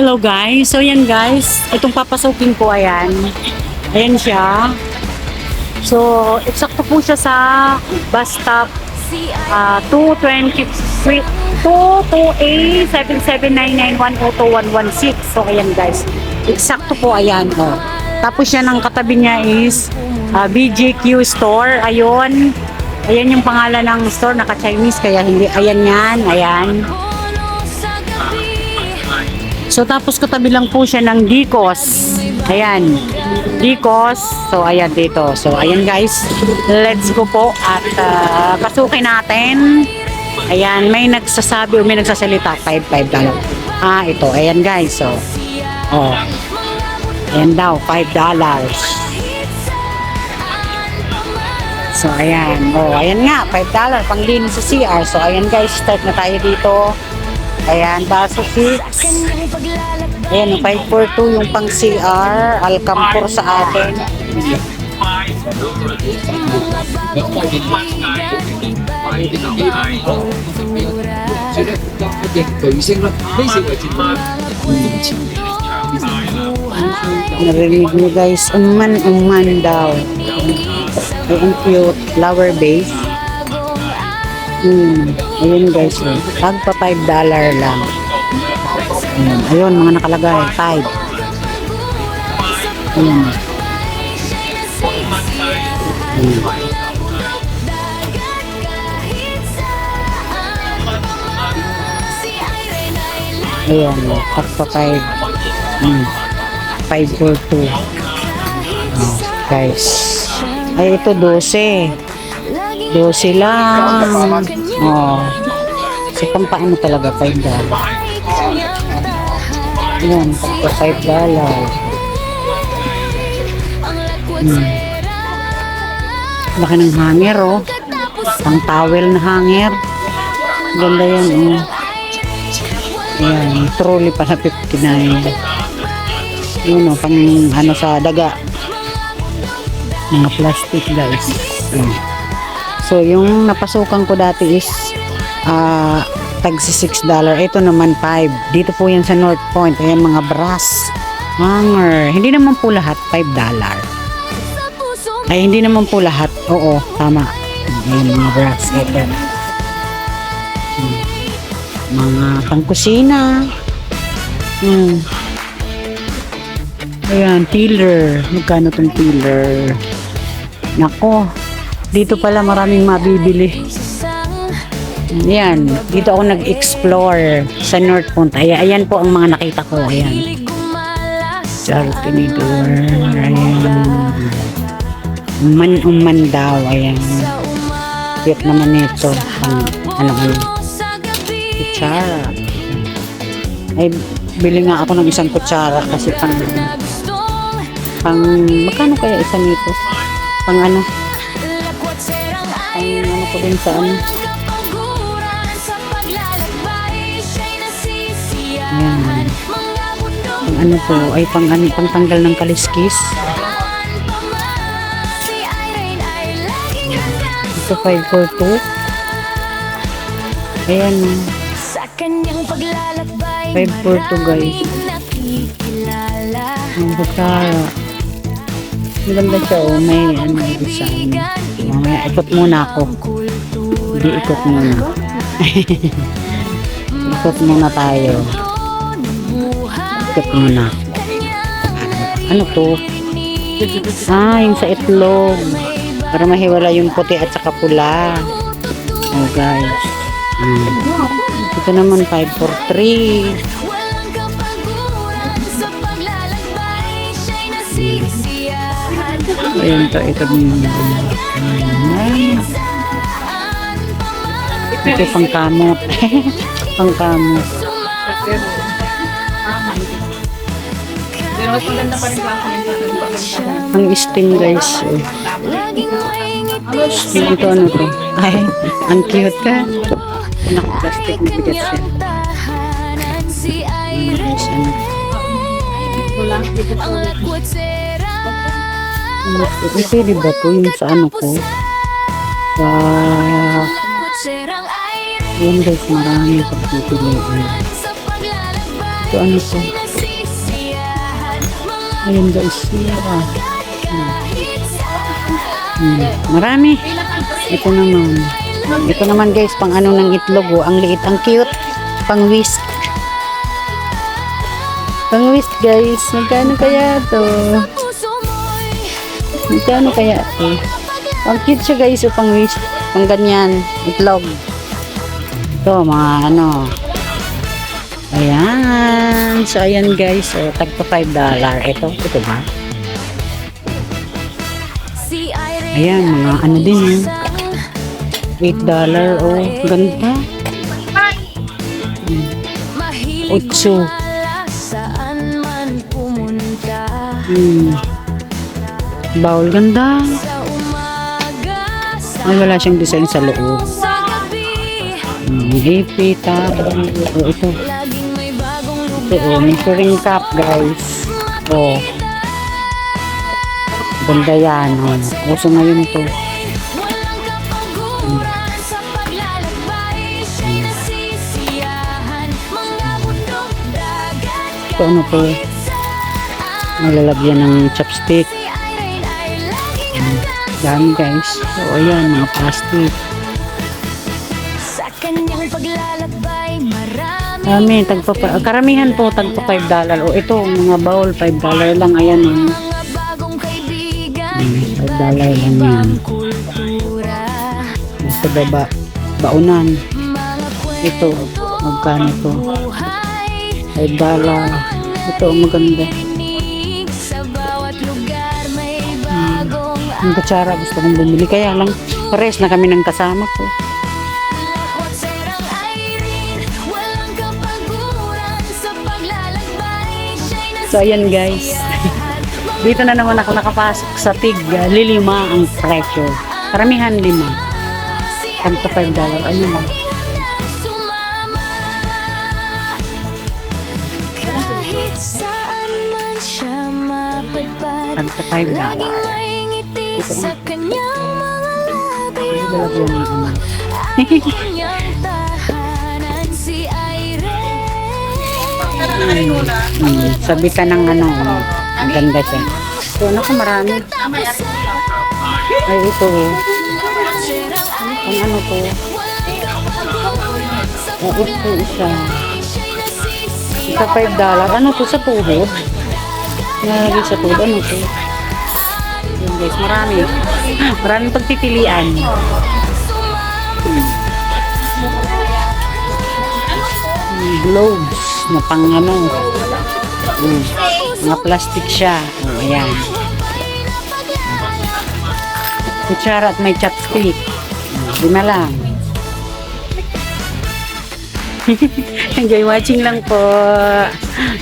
Hello guys. So yan guys, itong papasukin ko ayan. Ayan siya. So eksakto po siya sa bus stop 228-7799-102-116. So ayan guys. Eksakto po ayan oh. Tapos yan ang katabi niya is BJQ store. Ayun. Ayan yung pangalan ng store, naka-Chinese kaya hindi ayan yan, ayan. So tapos katabi lang po siya ng Dicos. Ayan. Dicos. So ayan dito. So ayan guys. Let's go po at pasukin natin. Ayan, may nagsasabi o may nagsasalita $5 daw. Ito. Ayan guys. So oh. Ayan daw $5. So ayan. Oh, ayan nga $5 panglinis sa CR. So ayan guys, start na tayo dito. Ayan, baso 6. Ayan, 542 yung pang CR. Alcampur sa atin. Narinig nyo guys, uman daw. Ayan, cute. Flower base. Ayun guys, tagpa $5 lang. Ayun, mga nakalagay, 5. Ayun. Ayun, tagpa 5. 542. Guys. Ay, ito 12. 12 lang. Oh. So, pampaano talaga $5. Ayan, $5. Laki ng hanger, oh. Pang towel na hanger. Ganda yan, oh. Ayan, trolley pa na 59. Yun, oh, pang ano sa daga. Mga plastic, guys. So, yung napasukan ko dati is tagsi $6. Ito naman 5. Dito po yan sa North Point. Ayan, mga brass hanger. Hindi naman po lahat $5. Ay, hindi naman po lahat. Oo, tama. Ayan, mga brass. Ito. Mga pangkusina. Ayan, tiller. Magkano tong tiller? Nako. Dito pala maraming mabibili. Ayan, dito ako nag-explore sa North Point. Ayan po ang mga nakita ko. Ayan. Chartinidor. Ayan. Uman daw. Ayan. Cute naman ito. Ano. Kutsara. Ay, bili nga ako ng isang kutsara kasi pang magkano kaya isa nito? Pang ano ko din sa ano. Ayan. Pang ano po, ay pang tanggal ng kaliskis. Ito 542. Ayan. 542 guys. Ang butara. Maganda siya, oh. May ano, design. Mamaya, ikot muna ako. Hindi, ikot muna. Ikot muna tayo. Ikot muna. Ano to? Yung sa itlog. Para mahiwala yung puti at saka pula. Oh, guys. Ito naman, 543. Ayan to, ito ito pangkamot. Pangkamot. Ang steam guys. Ito ano to? Ay, ang cute ka. Naka-plastic na bigat siya. Pwede ba ito yung sa ano ko? Sa Yan guys, marami pagpipiliin. Ito ano po? Ayun guys. Marami. Ito naman. Ito naman guys, pang ano ng itlog. Oh. Ang liit, ang cute. Pang whisk. Pang whisk guys. Magkano kaya to? Magkano kaya to? Ang cute siya guys. Oh, pang whisk. Pang ganyan. Itlog. Ito mga ano. Ayan. So ayan guys. So, tag to $5. Ito ba? Ayan, mga ano din eh. $8. Oh, ganda. 8. Bowl, ganda. Ay, wala siyang design sa loob. AP, tabo. Oh, ito. Ito, oh, measuring cup, guys. Oh. Ganda yan, oh. Uso ngayon ito. Ito, ano to? Malalagyan ng chopstick. Dami, guys. So, ayan, mga plastic. Karamihan po, tagpa $5. O, ito, mga bowl, $5 lang. Ayan, oh. $5 lang yan. Sa baba, baunan. Ito, magkano to? $5. Ito, maganda. Ang kutsara, gusto kong bumili. Kaya lang, pares na kami ng kasama ko. So, ayan guys. Dito na naman ako nakapasok sa TIG. Lilima ang presyo. Karamihan 5. Tagto $5. Ano lang. Tagto $5. Ito ang sabitan ng ano, ang ganda siya. So, ano ko marami. Ay, ito. Ang ano ko. Ito isa. Isa $5. Ano to sa tuhod? Nalagay sa tuhod. Ano to? Yun guys, marami. Maraming pagpipilian. Gloves na pang ano. Mga plastic siya. Oh, ayan. Kutsara at may chopstick. 5 lang. Enjoy watching lang po.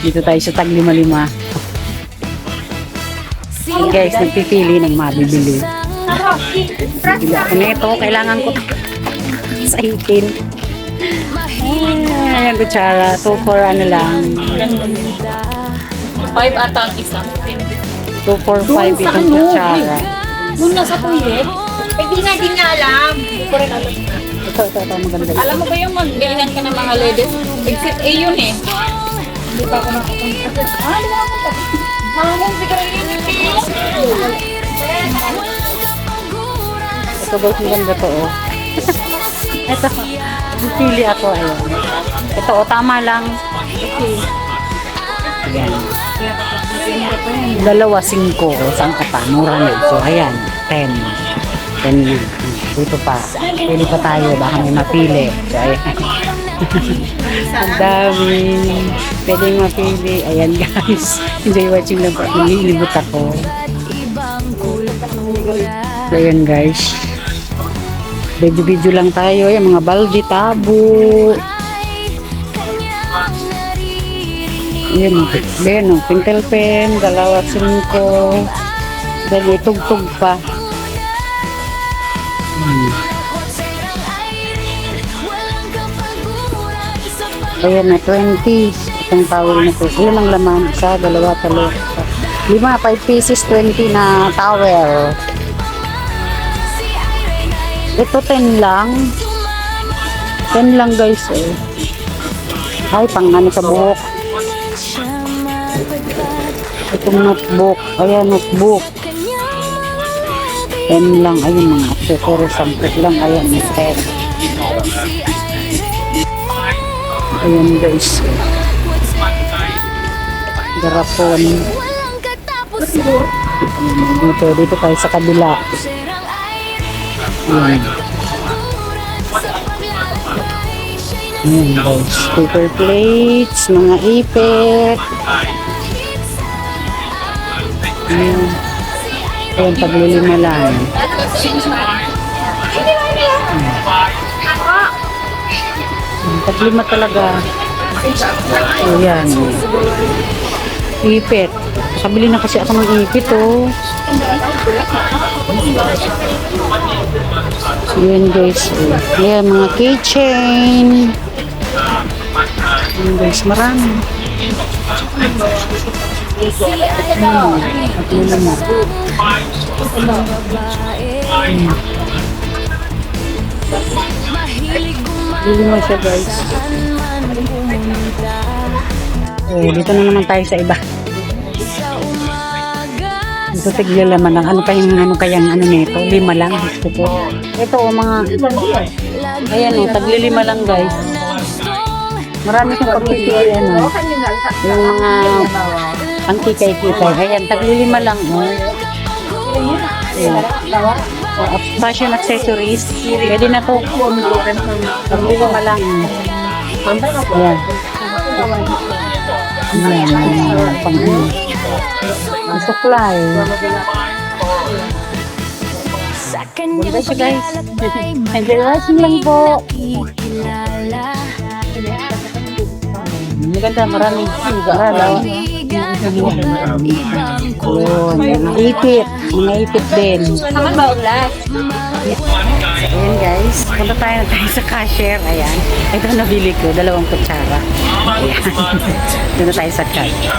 Dito tayo sa tag 5. Hey guys, nagpipili ng mabibili. Bili ako nito. Kailangan ko sa 18. Ayan, kutsara. 2 for ano lang. 5 ata ang isa. 2 for 5 itong kutsara. Doon na sa toilet? Eh, di nga alam. Hindi ko rin alam. Ito, maganda. Alam mo ba yung magbilihan ka ng mga ladies? Except A yun eh. Hindi pa ako makapunta. Hindi mo makapunta. Hindi ka rin yun. Ito guys, ang ganda to, oh. Ito, pili ako, ayun. Ito, oh, tama lang. Okay. Ayan. 2, 5, oh, saan ka pa? Mura na. So, ayan, 10. 10 na. Dito pa. Pili pa tayo, baka may mapili. So, ayan. Ang dami. Pwedeng mapili. Ayan, guys. Enjoy watching lang po. Nililibot ako. So, ayan, guys. Video lang tayo. Ayan, mga baldi, tabo. Ayan, pintel pen, 2, 5. Dali, tugtog pa. Ayan na, 20. Itong towel na to. Ilan ang laman? 1, 2, 3, 5 pieces, 20 na towel. Ito 10 lang. 10 lang guys eh. Ay, pang ano sa buhok. Itong notebook. Ayan, notebook. Pen lang. Ayun, mga accessories. Sampit lang. Ayan, may pen. Ayan, guys. Garapon. Dito tayo sa kabila. Ayan. Ayan, guys. Paper plates, mga ipit. Ayan. Ayan, paglilima lang. Paglima talaga. Ayan. Ipit. Kabili na kasi ako ng ipit, oh. Ayan, guys. Ayan, mga keychain. Ayan, guys. Marami. Lima siya, guys. Oh, dito na naman tayo sa iba. Ito tiglalaman lang. Ano kayang ano nito? 5 lang. Gusto ko. Ito, mga ayan, oh, taglilima lang, guys. Marami kang pagpipili, ano. Yung mga pangkikay-kikay. Ayan, taglilima lang, oh. Ayan. Fashion accessories. Pwede na to. Taglilima lang. Ayan. Ang supply. Bunda siya, guys. Enjoy watching lang po. Maganda, maraming mga ipit. Mga ipit din. Naman ba ulas? Ayan, guys. Punta tayo sa cashier. Ayan. Ito nabili ko. 2 kutsara. Ayan. Doon na tayo sa cashier.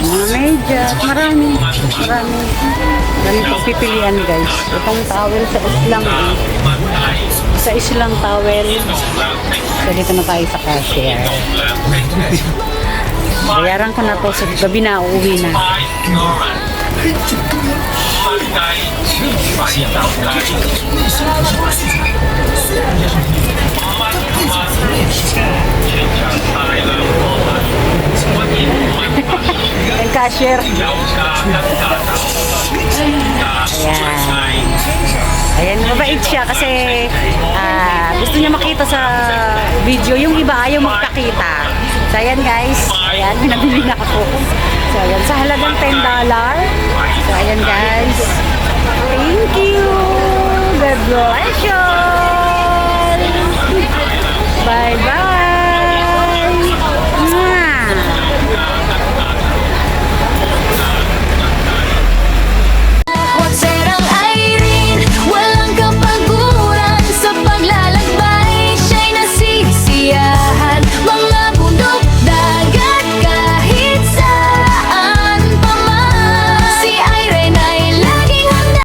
Mga medyas. Marami pipilian, guys. Itong towel sa islang. Sa islang towel. So, dito na tayo sa cashier. Bayaran ko na to. Sa gabi na, uuwi na. Ang cashier. Ayan, mabait siya kasi gusto niya makita sa video. Yung iba ayaw magpakita. So ayan, guys. Ayan, pinabili na ako. So ayan, sa halagang $10. So ayan, guys. Thank you. God bless you.